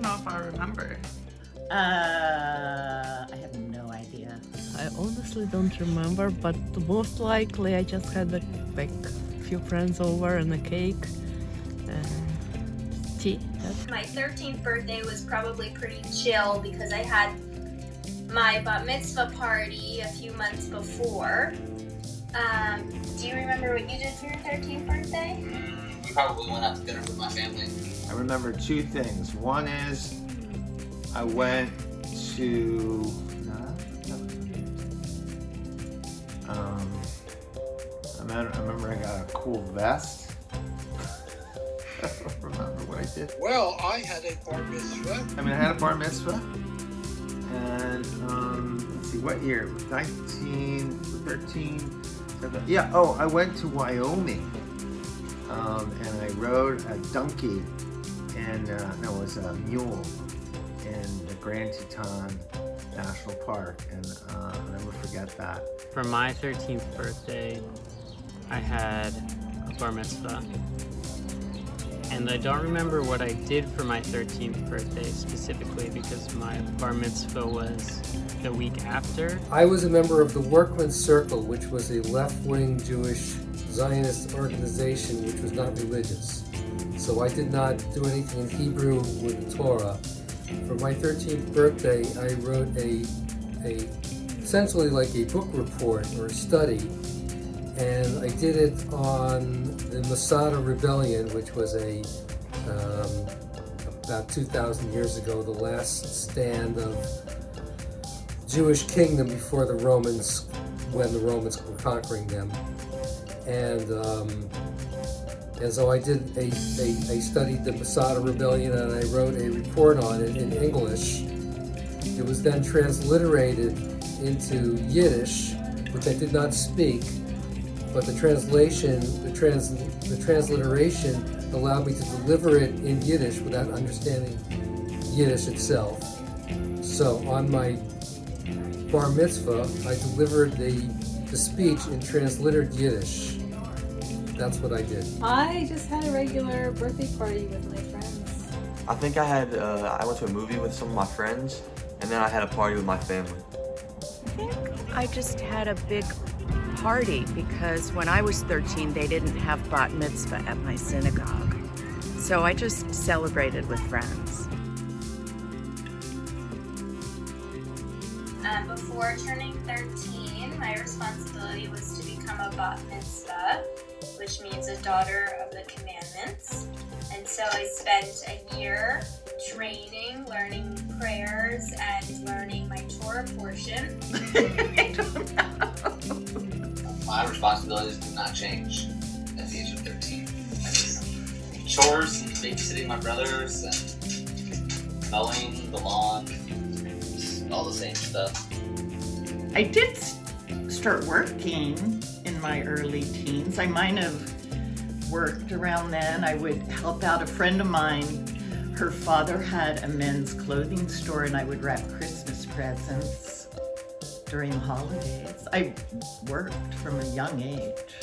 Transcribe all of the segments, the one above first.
know if I remember. I have no idea. I honestly don't remember, but most likely I just had like few friends over and a cake and tea. My 13th birthday was probably pretty chill because I had my Bar Mitzvah party a few months before. Do you remember what you did for your 13th birthday? We probably went out to dinner with my family. I remember two things. One is I went to I remember I got a cool vest. I don't remember what I did. Well, I had a bar mitzvah. I had a bar mitzvah. And let's see, what year? 19, 13, 7, yeah, oh, I went to Wyoming. And I rode a donkey and no, it was a mule in the Grand Teton National Park, and I'll never forget that. For my 13th birthday, I had a bar mitzvah. And I don't remember what I did for my 13th birthday specifically because my bar mitzvah was the week after. I was a member of the Workmen's Circle, which was a left-wing Jewish Zionist organization which was not religious. So I did not do anything in Hebrew with the Torah. For my 13th birthday, I wrote essentially like a book report or a study, and I did it on the Masada Rebellion, which was about 2,000 years ago, the last stand of Jewish kingdom before the Romans, when the Romans were conquering them. And so I studied the Masada Rebellion, and I wrote a report on it in English. It was then transliterated into Yiddish, which I did not speak, but the transliteration allowed me to deliver it in Yiddish without understanding Yiddish itself. So on my bar mitzvah, I delivered the speech in transliterated Yiddish. That's what I did. I just had a regular birthday party with my friends. I think I went to a movie with some of my friends, and then I had a party with my family. I think I just had a big party because when I was 13, they didn't have bat mitzvah at my synagogue. So I just celebrated with friends. Before turning 13, my responsibility was to become a bat mitzvah, which means a daughter of the commandments. And so I spent a year training, learning prayers, and learning my Torah portion. My responsibilities did not change at the age of 13. Chores and babysitting my brothers and mowing the lawn, all the same stuff. I did start working in my early teens. I might have worked around then. I would help out a friend of mine. Her father had a men's clothing store, and I would wrap Christmas presents during the holidays. I worked from a young age.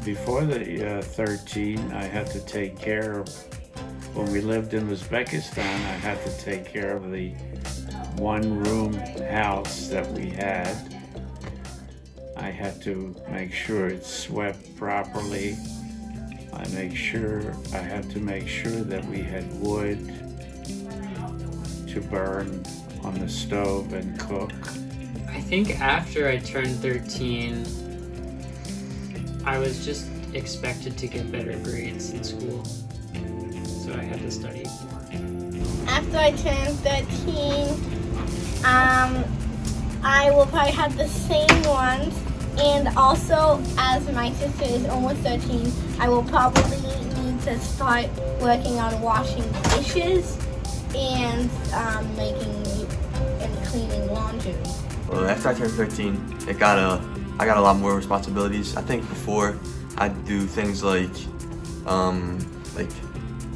Before the 13, I had to take care of, when we lived in Uzbekistan, I had to take care of the one-room house that we had. I had to make sure it swept properly. I had to make sure that we had wood to burn on the stove and cook. I think after I turned 13, I was just expected to get better grades in school. So I had to study more. After I turn 13, I will probably have the same ones. And also, as my sister is almost 13, I will probably need to start working on washing dishes and making and cleaning laundry. Well, after I turned 13, I got a lot more responsibilities. I think before I'd do things like I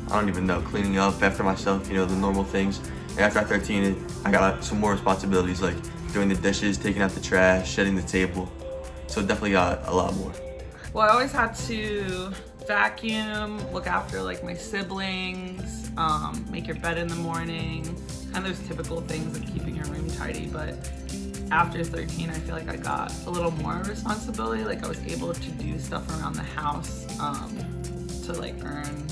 don't even know, cleaning up after myself, the normal things. And after I 13, I got some more responsibilities like doing the dishes, taking out the trash, shedding the table. So definitely got a lot more. Well, I always had to vacuum, look after like my siblings, make your bed in the morning, kind of those typical things of keeping your room tidy. But after 13, I feel like I got a little more responsibility. Like I was able to do stuff around the house to like earn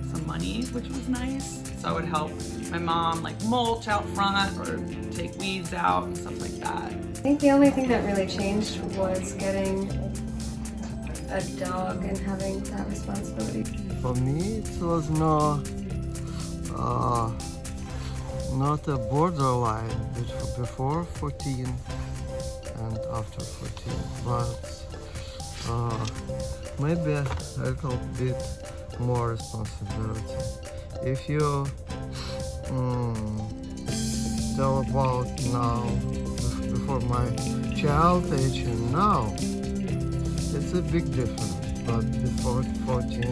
some money, which was nice. So I would help my mom like mulch out front or take weeds out and stuff like that. I think the only thing that really changed was getting a dog and having that responsibility. For me, it was not a borderline before 14 and after 14, but maybe a little bit more responsibility. If you tell about now, before my child age and now, it's a big difference. But before 14,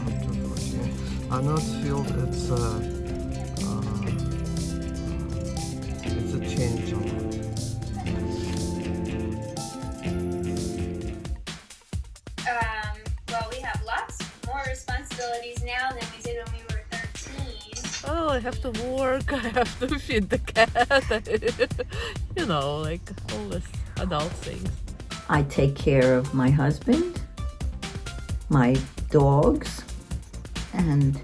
after 14, I not feel it's a change on it. Well, we have lots more responsibilities now than we did when we were 13. Oh, I have to work, I have to feed the cat, you know, like all this adult things. I take care of my husband, my dogs, and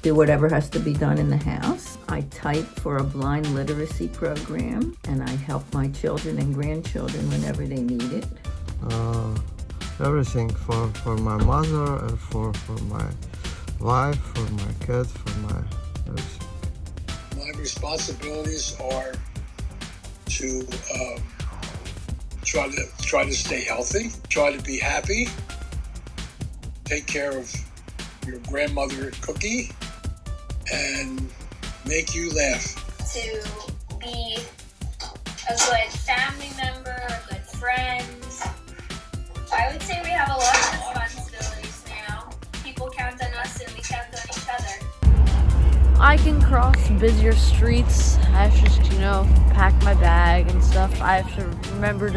do whatever has to be done in the house. I type for a blind literacy program, and I help my children and grandchildren whenever they need it. Everything for my mother and for my wife, for my kids, for my everything. My responsibilities are to try to stay healthy, try to be happy, take care of your grandmother Cookie, and make you laugh. To be a good family member, a good friend. I would say we have a lot of responsibilities now. People count on us and we count on each other. I can cross busier streets. I have to, pack my bag and stuff. I have to remember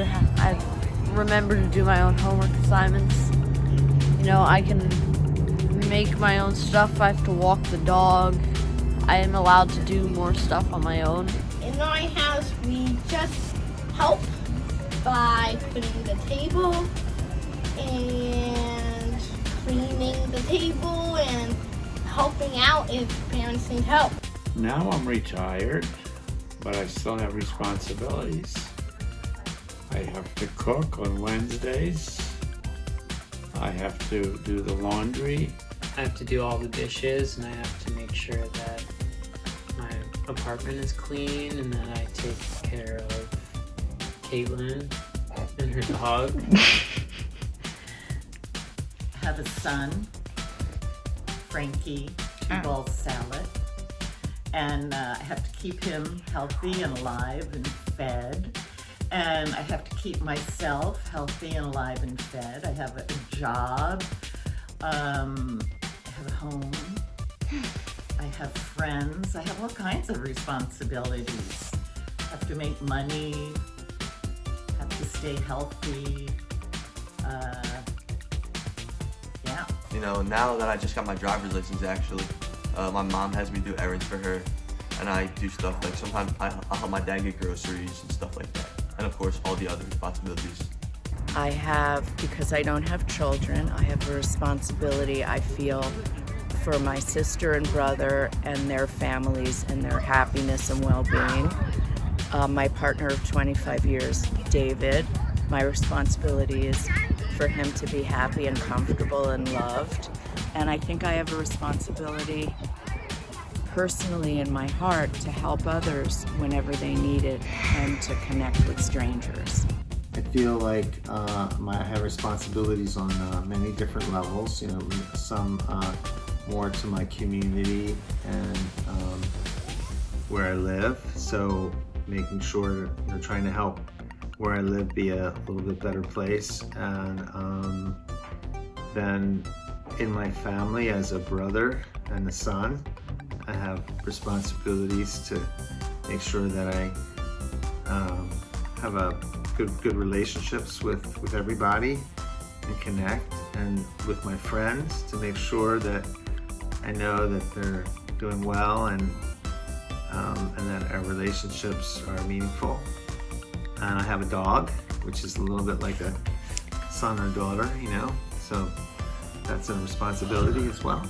to do my own homework assignments. I can make my own stuff. I have to walk the dog. I am allowed to do more stuff on my own. In my house, we just help by putting the table and cleaning the table and helping out if parents need help. Now I'm retired, but I still have responsibilities. I have to cook on Wednesdays. I have to do the laundry. I have to do all the dishes, and I have to make sure that my apartment is clean and that I take care of Caitlin and her dog. I have a son, Frankie, he balls salad, and I have to keep him healthy and alive and fed, and I have to keep myself healthy and alive and fed. I have a job, I have a home, I have friends, I have all kinds of responsibilities. I have to make money, have to stay healthy, yeah. Now that I just got my driver's license, actually, my mom has me do errands for her, and I do stuff like sometimes I'll help my dad get groceries and stuff like that, and of course all the other responsibilities. I have, because I don't have children, I have a responsibility, I feel, for my sister and brother and their families and their happiness and well-being. My partner of 25 years, David, my responsibility is for him to be happy and comfortable and loved. And I think I have a responsibility personally in my heart to help others whenever they need it and to connect with strangers. I feel like I have responsibilities on many different levels, some more to my community and where I live. So making sure that trying to help where I live be a little bit better place. And then in my family as a brother and a son, I have responsibilities to make sure that I have a good relationships with everybody, and connect, and with my friends to make sure that I know that they're doing well and that our relationships are meaningful. And I have a dog, which is a little bit like a son or daughter, you know, so that's a responsibility as well.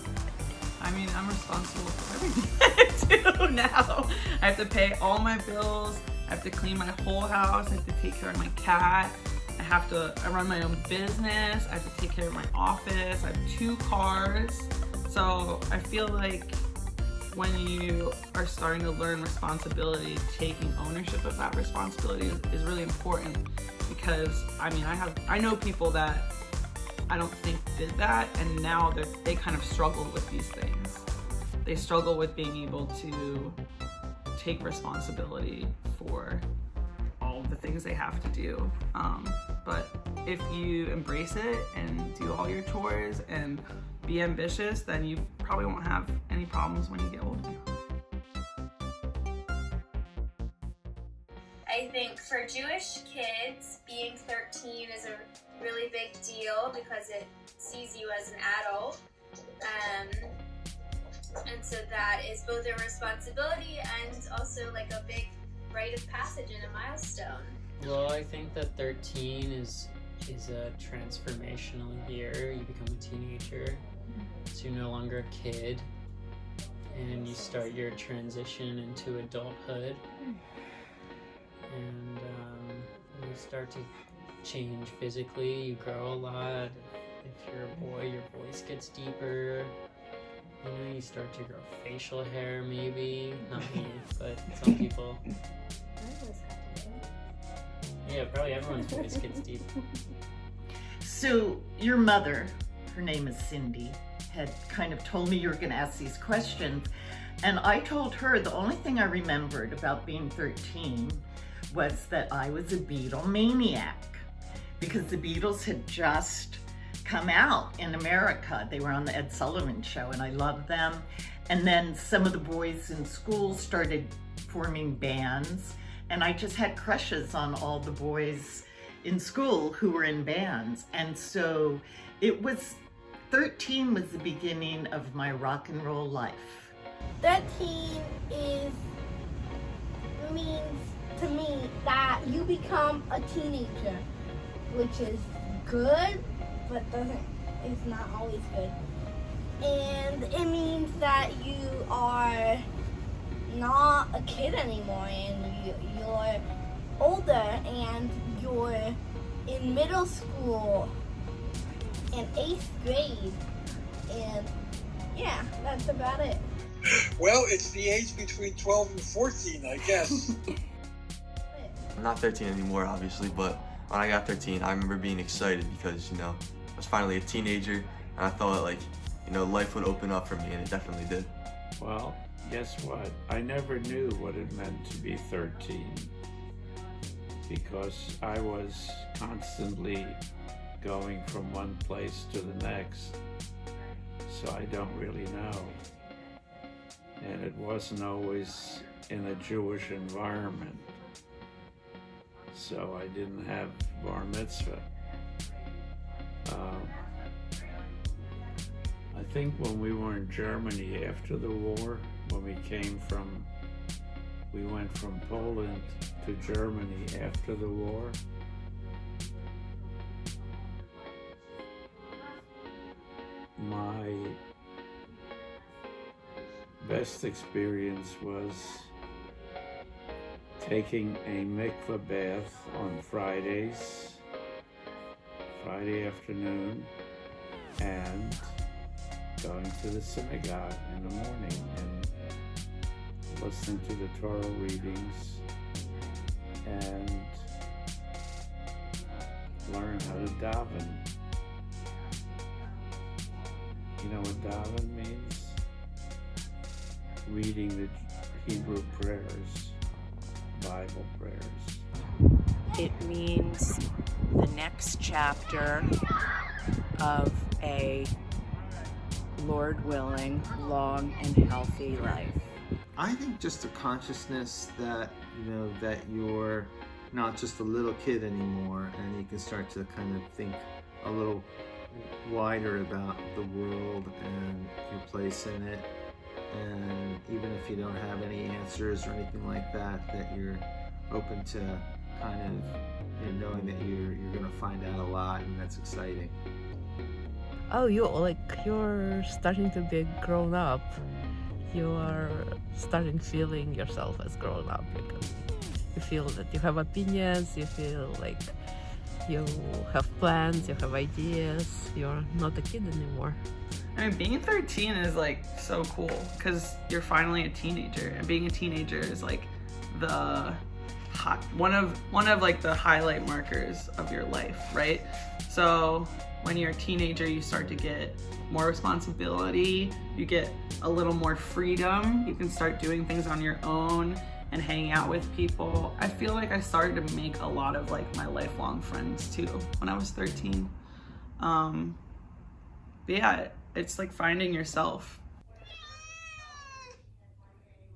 I mean, I'm responsible for everything I do now. I have to pay all my bills. I have to clean my whole house. I have to take care of my cat. I run my own business. I have to take care of my office. I have 2 cars. So I feel like when you are starting to learn responsibility, taking ownership of that responsibility is really important, because I mean, I know people that I don't think did that, and now they kind of struggle with these things. They struggle with being able to take responsibility for all of the things they have to do. But if you embrace it and do all your chores and be ambitious, then you probably won't have any problems when you get older. I think for Jewish kids, being 13 is a really big deal because it sees you as an adult. And so that is both a responsibility and also like a big rite of passage and a milestone. Well, I think that 13 is a transformational year. You become a teenager, so you're no longer a kid, and you start your transition into adulthood, and you start to change physically. You grow a lot. If you're a boy, your voice gets deeper. You know, you start to grow facial hair, maybe. Not me, but some people. Yeah, probably everyone's voice gets deep. So your mother, her name is Cindy, had kind of told me you were going to ask these questions, and I told her the only thing I remembered about being 13 was that I was a Beatle maniac, because the Beatles had just come out in America. They were on the Ed Sullivan Show, and I loved them. And then some of the boys in school started forming bands, and I just had crushes on all the boys in school who were in bands. And so 13 was the beginning of my rock and roll life. 13 means to me that you become a teenager, which is good, but it's not always good. And it means that you are not a kid anymore, and you're older, and you're in middle school and 8th grade, and yeah, that's about it. Well, it's the age between 12 and 14, I guess. I'm not 13 anymore, obviously, but when I got 13, I remember being excited because, you know, I was finally a teenager, and I thought, like, you know, life would open up for me, and it definitely did. Well, guess what? I never knew what it meant to be 13 because I was constantly going from one place to the next, so I don't really know. And it wasn't always in a Jewish environment, so I didn't have Bar Mitzvah. I think when we were in Germany after the war, when we went from Poland to Germany after the war, my best experience was taking a mikveh bath on Friday afternoon, and going to the synagogue in the morning and listening to the Torah readings and learn how to daven. You know what daven means? Reading the Hebrew prayers, Bible prayers. It means the next chapter of a, Lord willing, long and healthy life. I think just a consciousness that, you know, that you're not just a little kid anymore, and you can start to kind of think a little wider about the world and your place in it. And even if you don't have any answers or anything like that, that you're open to kind of knowing that you're going to find out a lot, and that's exciting. Oh, you're starting to be grown up. You are starting feeling yourself as grown up because you feel that you have opinions, you feel like you have plans, you have ideas, you're not a kid anymore. I mean, being 13 is like so cool because you're finally a teenager, and being a teenager is like one of like the highlight markers of your life, right? So when you're a teenager, you start to get more responsibility, you get a little more freedom, you can start doing things on your own and hanging out with people. I feel like I started to make a lot of like my lifelong friends too when I was 13. But yeah, it's like finding yourself.